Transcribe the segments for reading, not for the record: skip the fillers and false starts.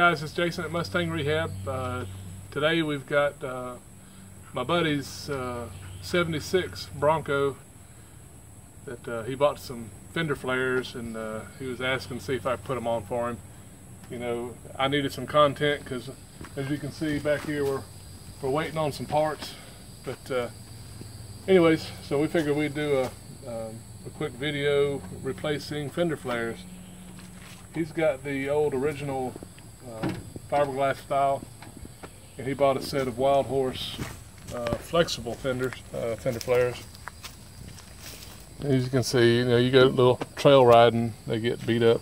guys, it's Jason at Mustang Rehab. Today we've got my buddy's 76 Bronco that he bought some fender flares, and he was asking to see if I could put them on for him. You know, I needed some content because, as you can see back here, we're waiting on some parts. But anyways, so we figured we'd do a quick video replacing fender flares. He's got the old original fiberglass style, and he bought a set of Wild Horse flexible fender flares. As you can see, you know, you go a little trail riding, they get beat up.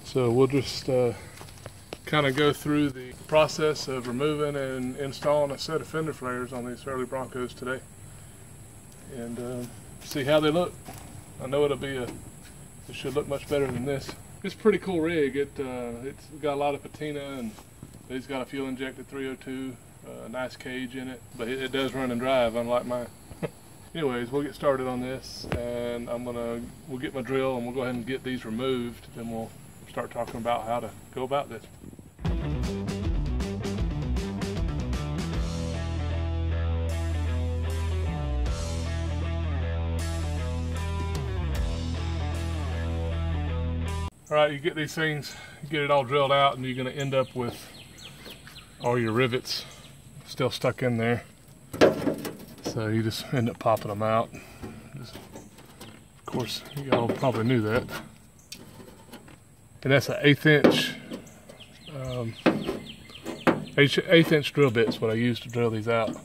So we'll just kind of go through the process of removing and installing a set of fender flares on these early Broncos today, and see how they look. I know it should look much better than this. It's a pretty cool rig. It's got a lot of patina, and it's got a fuel injected 302, nice cage in it, but it does run and drive, unlike mine. Anyways, we'll get started on this, and we'll get my drill and we'll go ahead and get these removed, then we'll start talking about how to go about this. Alright, you get these things, you get it all drilled out, and you're going to end up with all your rivets still stuck in there. So you just end up popping them out. Of course, you all probably knew that. And that's an 1/8 inch drill bit is what I use to drill these out.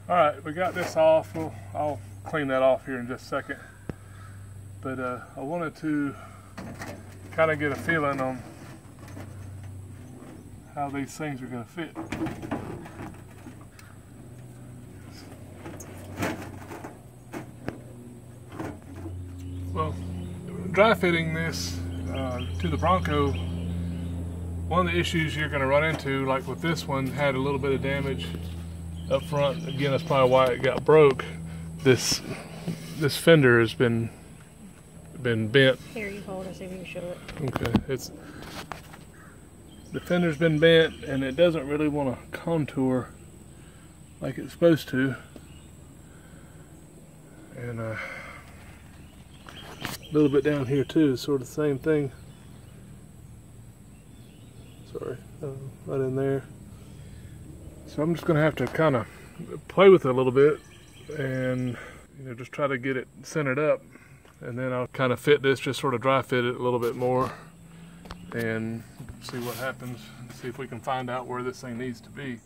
Alright, we got this off. I'll clean that off here in just a second. But I wanted to kind of get a feeling on how these things are going to fit. Well, dry fitting this to the Bronco, one of the issues you're going to run into, like with this one, had a little bit of damage up front. Again, that's probably why it got broke. This fender has been bent. Here, you hold it, see if you can show it. Okay, the fender's been bent, and it doesn't really want to contour like it's supposed to. And a little bit down here too, sort of the same thing. Sorry, right in there. So I'm just going to have to kind of play with it a little bit, and just try to get it centered up. And then I'll kind of fit this, just sort of dry fit it a little bit more, and see what happens, see if we can find out where this thing needs to be.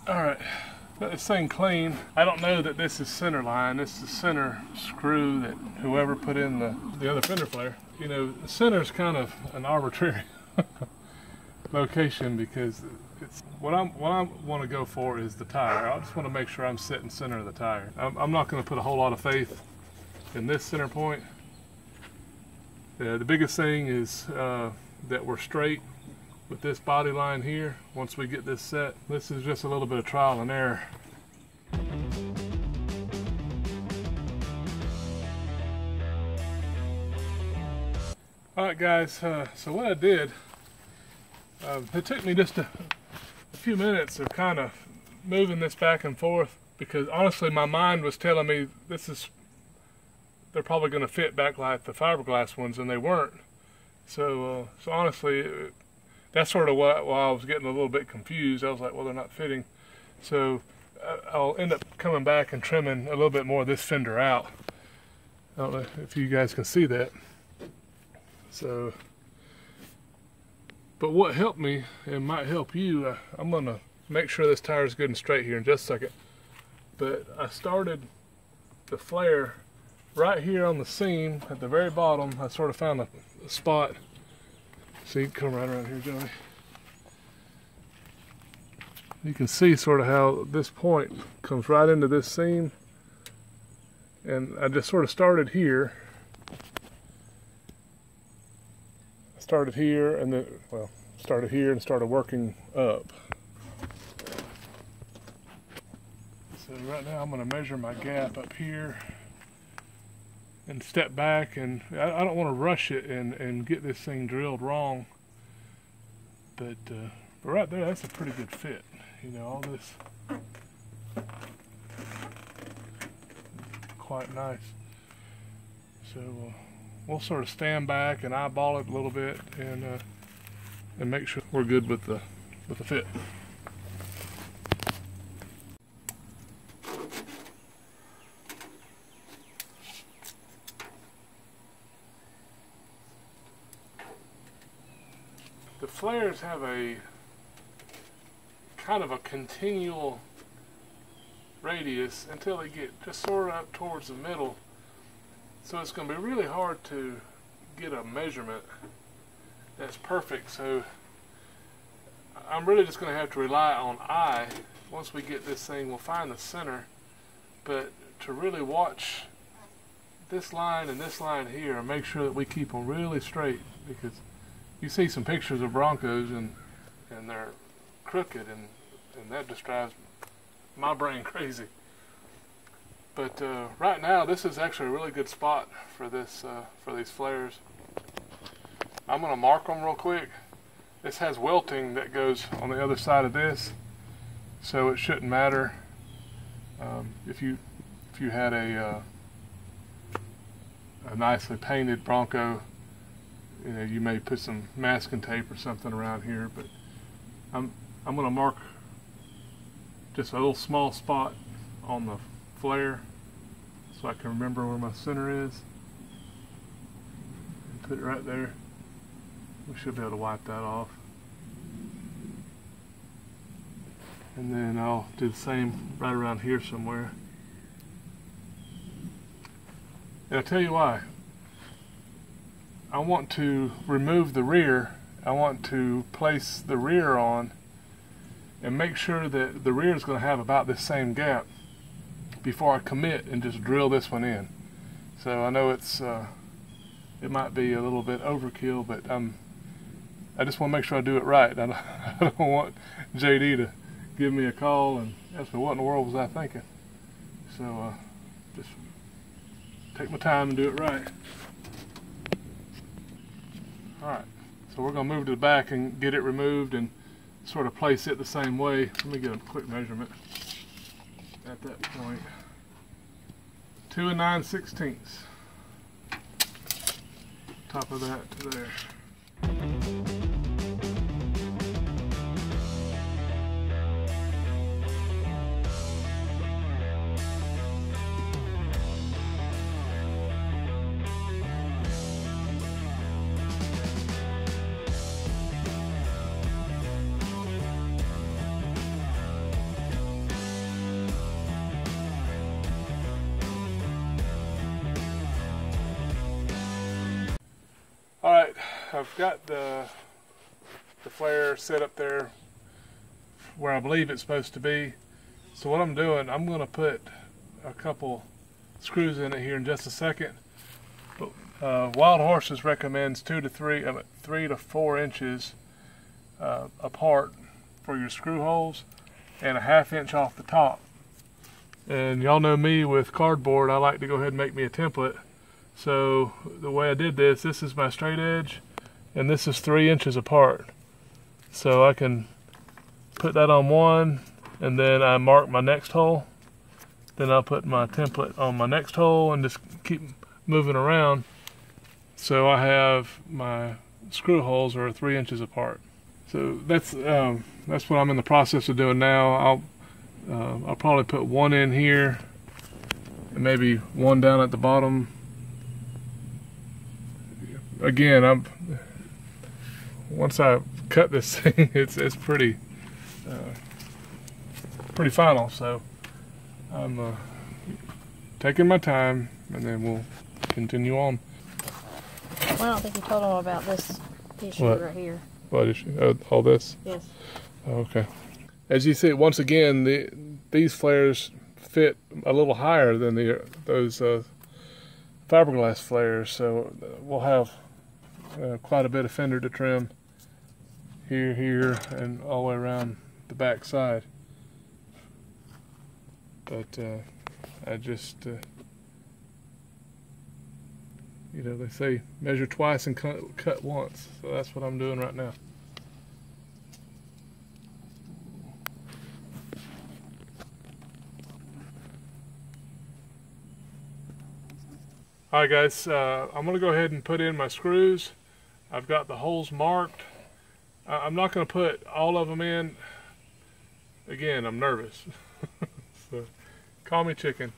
Alright, got this thing clean. I don't know that this is center line. This is center screw that whoever put in the other fender flare. You know, the center is kind of an arbitrary location, because what I want to go for is the tire. I just want to make sure I'm sitting center of the tire. I'm not going to put a whole lot of faith in this center point. The biggest thing is that we're straight with this body line here. Once we get this set, this is just a little bit of trial and error. Alright guys, so what I did, it took me just a few minutes of kind of moving this back and forth, because honestly my mind was telling me they're probably going to fit back like the fiberglass ones, and they weren't. So honestly, that's sort of why I was getting a little bit confused. I was like, well, they're not fitting. So I'll end up coming back and trimming a little bit more of this fender out. I don't know if you guys can see that. So, but what helped me, and might help you, I'm going to make sure this tire is good and straight here in just a second. But I started the flare right here on the seam at the very bottom. I sort of found a spot. So you can come right around here, Joey. You can see sort of how this point comes right into this seam. And I just sort of started here. Started here, and then, well, started here and started working up. So right now I'm going to measure my gap up here and step back, and I don't want to rush it and get this thing drilled wrong. But right there, that's a pretty good fit. You know, all this quite nice. So we'll sort of stand back and eyeball it a little bit and make sure we're good with the fit. The flares have a kind of a continual radius until they get just sort of up towards the middle. So it's going to be really hard to get a measurement that's perfect. So I'm really just going to have to rely on eye. Once we get this thing, we'll find the center. But to really watch this line and this line here and make sure that we keep them really straight, because you see some pictures of Broncos and they're crooked, and that just drives my brain crazy. But right now, this is actually a really good spot for this for these flares. I'm going to mark them real quick. This has welting that goes on the other side of this, so it shouldn't matter. If you had a nicely painted Bronco, you know, you may put some masking tape or something around here, but I'm going to mark just a little small spot on the flare so I can remember where my center is. And put it right there. We should be able to wipe that off. And then I'll do the same right around here somewhere. And I'll tell you why. I want to remove the rear. I want to place the rear on and make sure that the rear is going to have about this same gap before I commit and just drill this one in. So I know it's it might be a little bit overkill, but I just want to make sure I do it right. I don't want JD to give me a call and ask me what in the world was I thinking. So just take my time and do it right. Alright, so we're going to move to the back and get it removed and sort of place it the same way. Let me get a quick measurement at that point. 2 9/16. Top of that to there. Alright, I've got the flare set up there where I believe it's supposed to be. So what I'm doing, I'm going to put a couple screws in it here in just a second. But, Wild Horses recommends 3 to 4 inches apart for your screw holes and a 1/2 inch off the top. And y'all know me with cardboard, I like to go ahead and make me a template. So the way I did this is my straight edge, and this is 3 inches apart. So I can put that on one, and then I mark my next hole. Then I'll put my template on my next hole and just keep moving around. So I have my screw holes are 3 inches apart. So that's what I'm in the process of doing now. I'll probably put one in here, and maybe one down at the bottom. Again, once I cut this thing, it's pretty final. So I'm taking my time, and then we'll continue on. Well, I don't think you told them about this issue right here. What issue? All this? Yes. Okay. As you see, once again, these flares fit a little higher than those fiberglass flares, so we'll have quite a bit of fender to trim here, and all the way around the back side. But I just you know, they say measure twice and cut once. So that's what I'm doing right now. Alright guys, I'm going to go ahead and put in my screws. I've got the holes marked. I'm not going to put all of them in. Again, I'm nervous. So, call me chicken.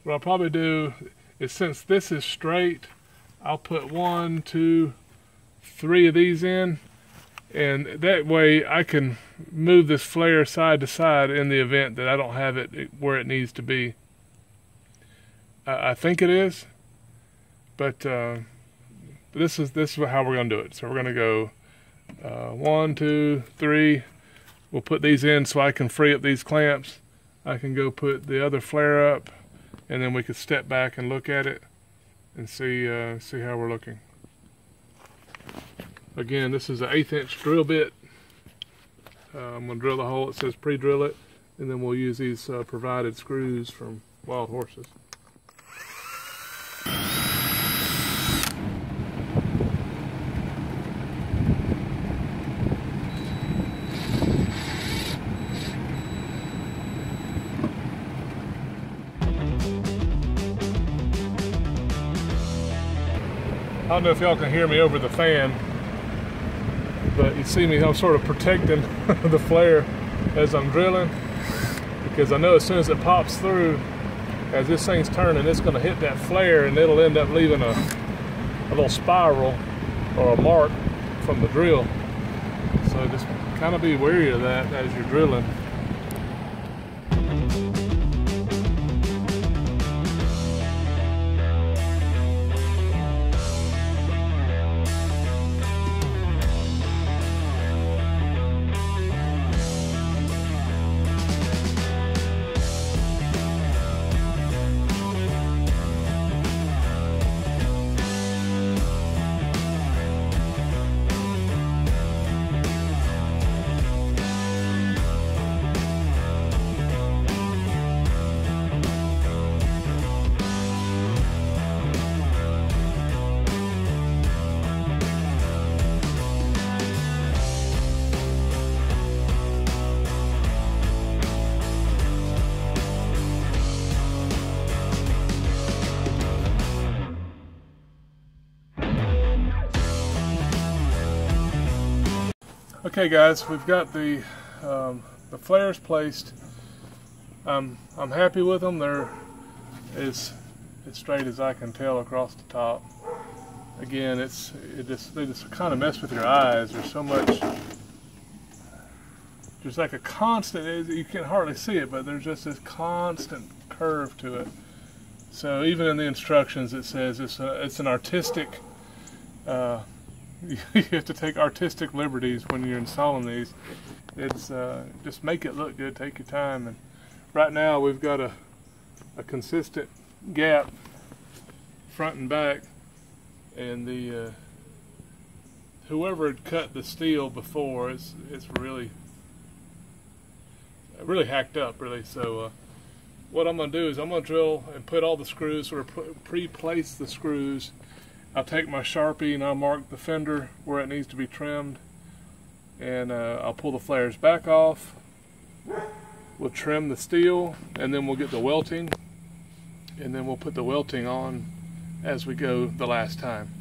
What I'll probably do is, since this is straight, I'll put 1, 2, 3 of these in. And that way I can move this flare side to side in the event that I don't have it where it needs to be. I think it is. But this is how we're going to do it. So we're going to go 1, 2, 3. We'll put these in so I can free up these clamps. I can go put the other flare up, and then we can step back and look at it and see how we're looking. Again, this is an 1/8 inch drill bit. I'm going to drill the hole. It says pre-drill it, and then we'll use these provided screws from Wild Horses. I don't know if y'all can hear me over the fan, but you see me, I'm sort of protecting the flare as I'm drilling, because I know as soon as it pops through, as this thing's turning, it's going to hit that flare and it'll end up leaving a little spiral or a mark from the drill. So just kind of be wary of that as you're drilling. Okay guys, we've got the flares placed. I'm happy with them. They're as straight as I can tell across the top. Again, they just kind of mess with your eyes. There's so much. There's like a constant. You can hardly see it, but there's just this constant curve to it. So even in the instructions, it says it's an artistic. You have to take artistic liberties when you're installing these. It's just make it look good. Take your time. And right now we've got a consistent gap front and back, and the whoever had cut the steel before, it's really hacked up really. So what I'm going to do is I'm going to drill and put all the screws, sort of pre-place the screws. I'll take my Sharpie and I'll mark the fender where it needs to be trimmed, and I'll pull the flares back off. We'll trim the steel, and then we'll get the welting, and then we'll put the welting on as we go the last time,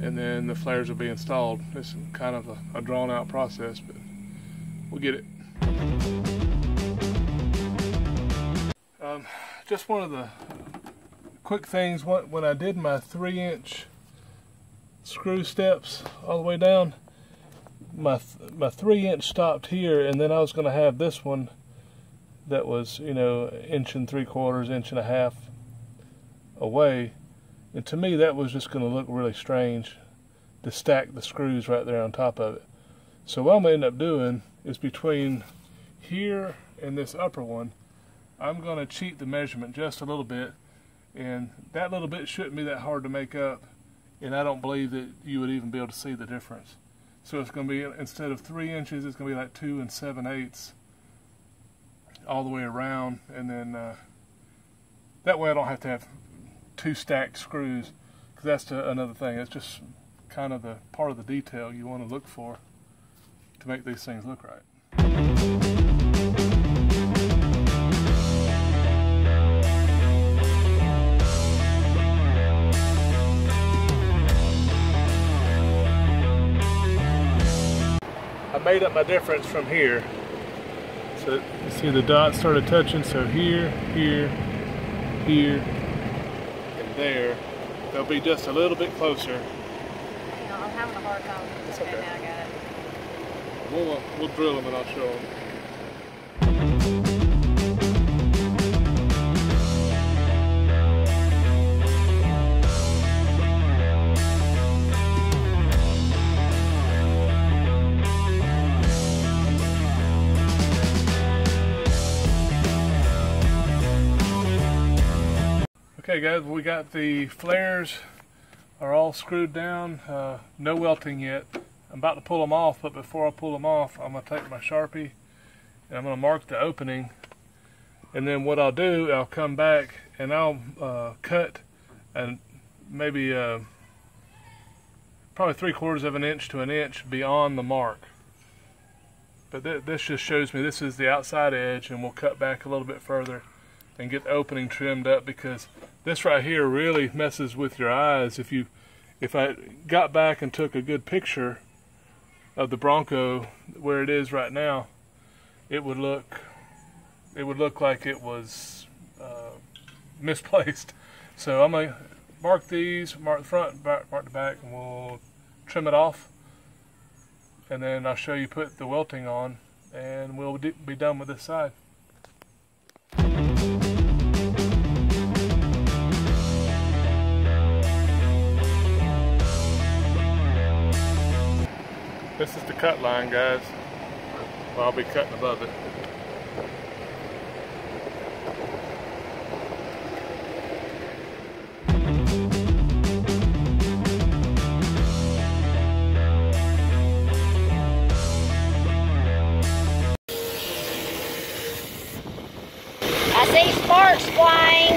and then the flares will be installed. It's kind of a drawn out process, but we'll get it. Just one of the quick things, when I did my 3-inch screw steps all the way down, my 3-inch stopped here, and then I was going to have this one that was, you know, 1 3/4, 1.5 inches away, and to me that was just going to look really strange to stack the screws right there on top of it. So what I'm going to end up doing is between here and this upper one, I'm going to cheat the measurement just a little bit. And that little bit shouldn't be that hard to make up, and I don't believe that you would even be able to see the difference. So it's going to be, instead of 3 inches, it's going to be like 2 7/8 all the way around, and then that way I don't have to have 2 stacked screws, that's another thing. It's just kind of the part of the detail you want to look for to make these things look right. I made up my difference from here. So you see the dots started touching, so here, here, here, and there. They'll be just a little bit closer. Hang on, I'm having a hard time. It's Okay, okay. now I got it. We'll drill them and I'll show them. Okay guys, we got the flares are all screwed down, no welting yet. I'm about to pull them off, but before I pull them off, I'm going to take my Sharpie and I'm going to mark the opening. And then what I'll do, I'll come back and I'll cut and maybe probably 3/4 of an inch to an inch beyond the mark. But this just shows me this is the outside edge, and we'll cut back a little bit further and get the opening trimmed up, because this right here really messes with your eyes. If I got back and took a good picture of the Bronco where it is right now, it would look like it was misplaced. So I'm gonna mark these, mark the front, mark the back, and we'll trim it off, and then I'll show you put the welting on, and we'll be done with this side. This is the cut line, guys. Well, I'll be cutting above it. I see sparks flying.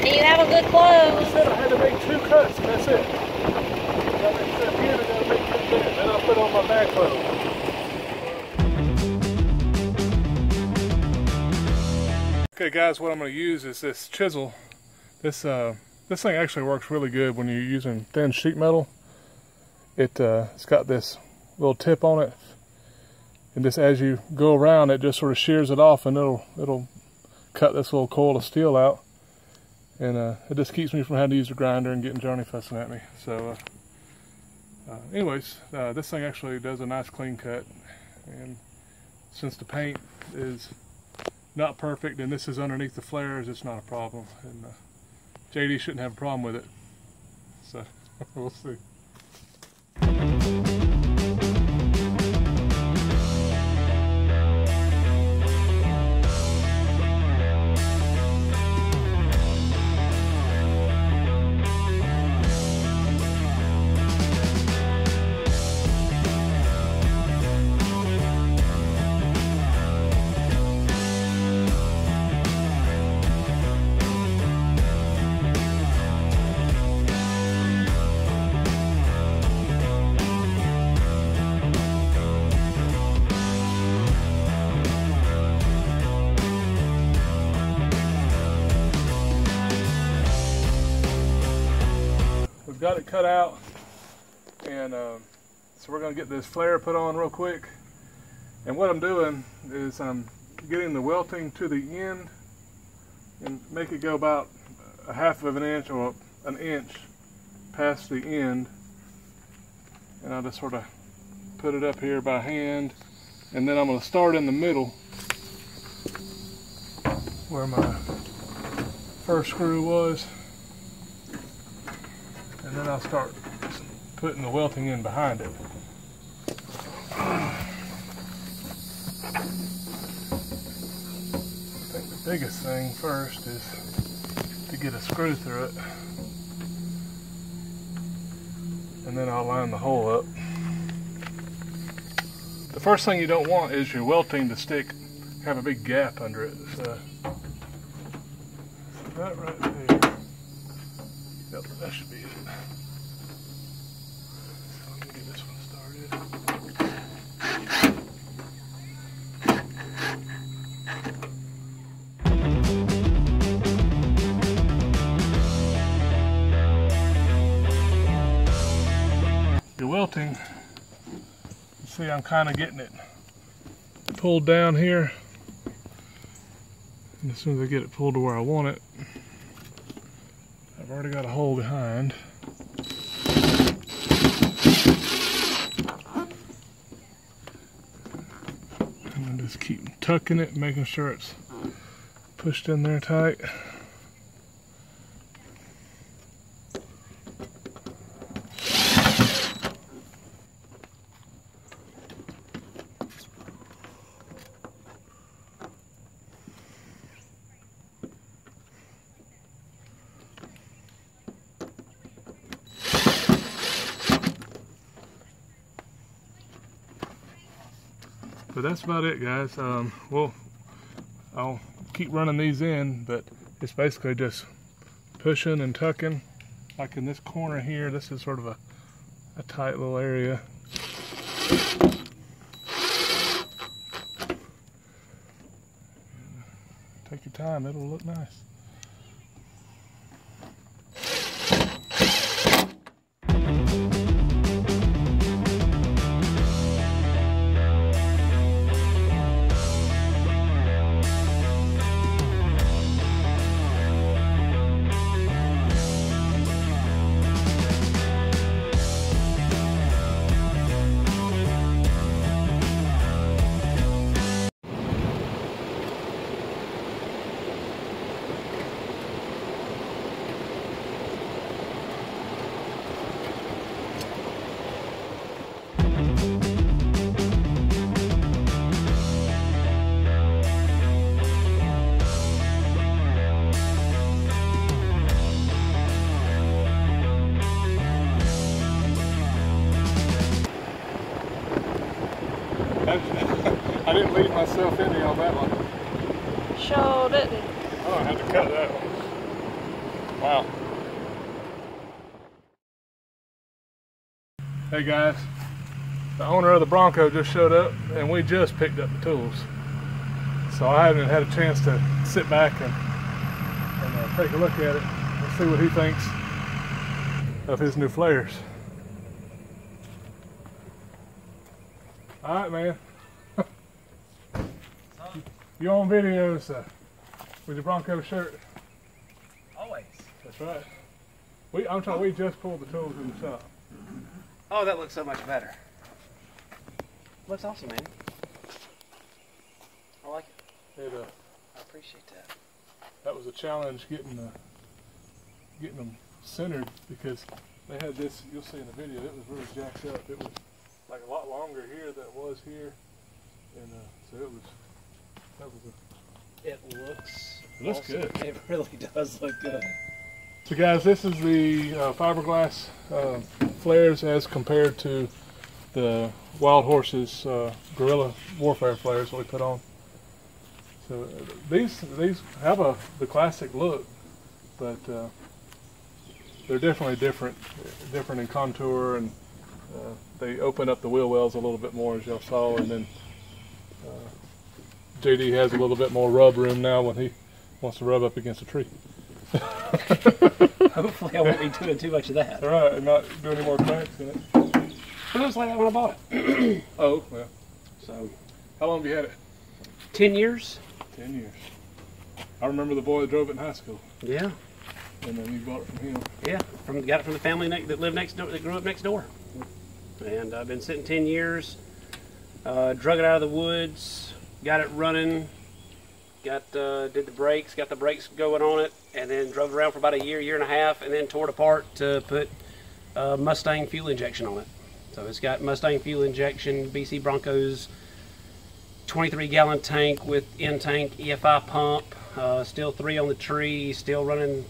Do you have a good close? I said I had to make 2 cuts, and that's it. I gotta make cut here, and I gotta make cut there. Then I'll put on my back load. Okay guys, what I'm going to use is this chisel. This thing actually works really good when you're using thin sheet metal. It's got this little tip on it, and just as you go around, it just sort of shears it off, and it'll cut this little coil of steel out, and it just keeps me from having to use the grinder and getting Johnny fussing at me. So anyways, this thing actually does a nice clean cut, and since the paint is not perfect and this is underneath the flares, it's not a problem, and JD shouldn't have a problem with it, so we'll see. We've got it cut out, and so we're going to get this flare put on real quick. And what I'm doing is I'm getting the welting to the end and make it go about 1/2 of an inch or an inch past the end, and I'll just sort of put it up here by hand, and then I'm going to start in the middle where my first screw was, and then I'll start putting the welting in behind it. I think the biggest thing first is to get a screw through it, and then I'll line the hole up. The first thing you don't want is your welting to have a big gap under it. So that right there. Yep. That should be it. So let me get this one started. Your welting, you see I'm kind of getting it pulled down here. And as soon as I get it pulled to where I want it, I've already got a hole behind. And I just keep tucking it, making sure it's pushed in there tight. But that's about it, guys. Well, I'll keep running these in, but it's basically just pushing and tucking. Like in this corner here, this is sort of a tight little area. Take your time, it'll look nice. I didn't leave myself any on that one. Sure didn't. Oh, I had to cut that one. Wow. Hey guys, the owner of the Bronco just showed up and we just picked up the tools. So I haven't had a chance to sit back and take a look at it and see what he thinks of his new flares. All right, man. You on videos with your Bronco shirt? Always. That's right. I'm talking. We just pulled the tools in the shop. Oh, that looks so much better. Looks awesome, man. I like it. I appreciate that. That was a challenge getting them centered because they had this. You'll see in the video. It was really jacked up. It was like a lot longer here than it was here, and so it was. That was It looks awesome. Good. It really does look good. So guys, this is the fiberglass flares as compared to the Wild Horses Gorilla Warfare flares that we put on. So these have the classic look, but they're definitely different in contour, and they open up the wheel wells a little bit more, as y'all saw, and then JD has a little bit more rub room now when he wants to rub up against a tree. Hopefully I won't be doing too much of that. All right, and not do any more cracks in it. It looks like that when I bought it. Oh, well. So, how long have you had it? 10 years. 10 years. I remember the boy that drove it in high school. Yeah. And then you bought it from him. Yeah, got it from the family that lived next door, that grew up next door. And I've been sitting 10 years. Drug it out of the woods, got it running, did the brakes, got the brakes going on it, and then drove it around for about a year and a half, and then tore it apart to put Mustang fuel injection on it. So it's got Mustang fuel injection, BC Bronco's 23-gallon tank with in-tank EFI pump, still 3 on the tree, still running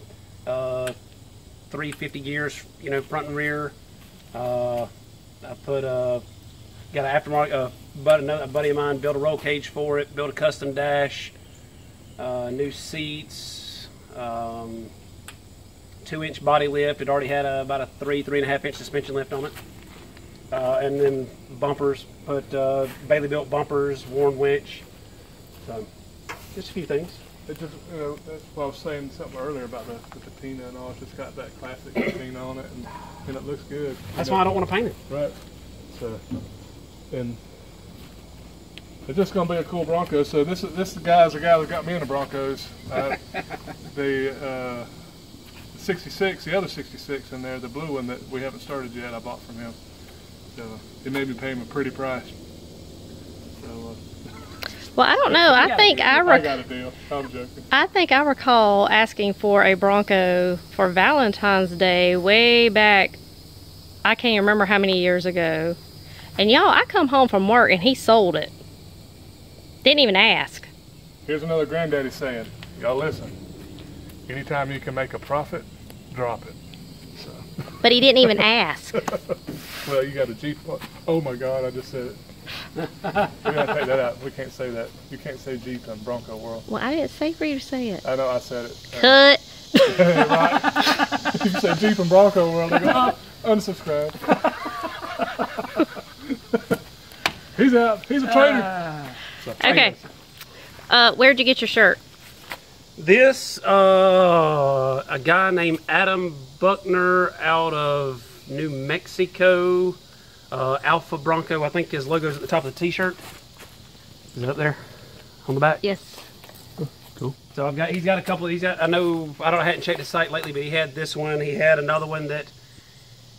350 gears, you know, front and rear. I put got an aftermarket, a buddy of mine built a roll cage for it, built a custom dash, new seats, 2-inch body lift. It already had about a 3.5 inch suspension lift on it. And then bumpers, put Bailey built bumpers, worn winch. So just a few things. It just, you know, that's what I was saying something earlier about the patina and all. It's just got that classic patina on it, and it looks good. That's why I don't want to paint it. Right. So, and it's just going to be a cool Bronco. So this guy's the guy that got me into Broncos. The 66, the other 66 in there, the blue one that we haven't started yet, I bought from him. So it made me pay him a pretty price. So. Well, I don't know. I got a deal. I'm joking. I think I recall asking for a Bronco for Valentine's Day way back. I can't remember how many years ago. And y'all, I come home from work and he sold it. Didn't even ask. Here's another granddaddy saying. Y'all listen. Anytime you can make a profit, drop it. So. But he didn't even ask. Well, you got a Jeep. Oh my God! I just said it. We gotta take that out. We can't say that. You can't say Jeep in Bronco world. Well, I didn't say for you to say it. I know, I said it. Cut. Right. You say Jeep in Bronco world, they go, oh, unsubscribe. He's out. He's a traitor. So, Okay. Where'd you get your shirt? This, a guy named Adam Buckner out of New Mexico. Alpha Bronco, I think his logo's at the top of the t-shirt. Is it up there on the back? Yes. Cool. So he's got a couple, I hadn't checked his site lately, but he had this one. He had another one that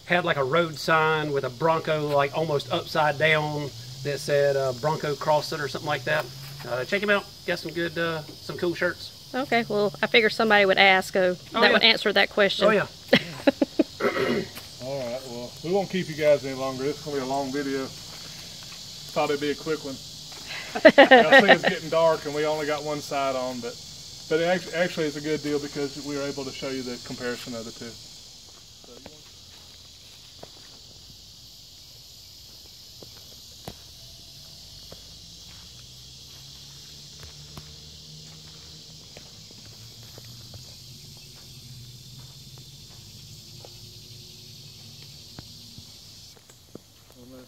had like a road sign with a Bronco like almost upside down that said Bronco Cross It or something like that. Check him out. Got some good, some cool shirts. Okay, well, I figured somebody would ask that would answer that question. Oh, yeah. All right, well, we won't keep you guys any longer. This is going to be a long video. Thought it'd be a quick one. I see it's getting dark and we only got one side on, but it actually it's a good deal because we were able to show you the comparison of the two.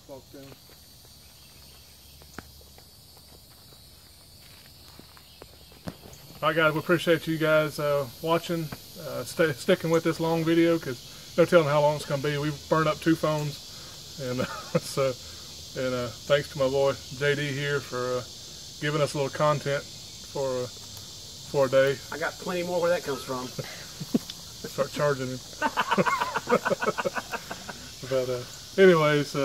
Walk down. Alright guys, we appreciate you guys watching, sticking with this long video because no telling how long it's going to be. We've burned up 2 phones, and thanks to my boy JD here for giving us a little content for a day. I got plenty more where that comes from. Start charging him. But anyways,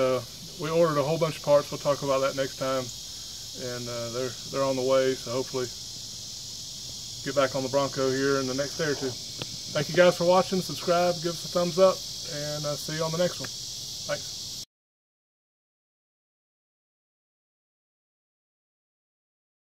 we ordered a whole bunch of parts. We'll talk about that next time, and they're on the way. So hopefully, get back on the Bronco here in the next day or two. Thank you guys for watching. Subscribe, give us a thumbs up, and see you on the next one. Thanks.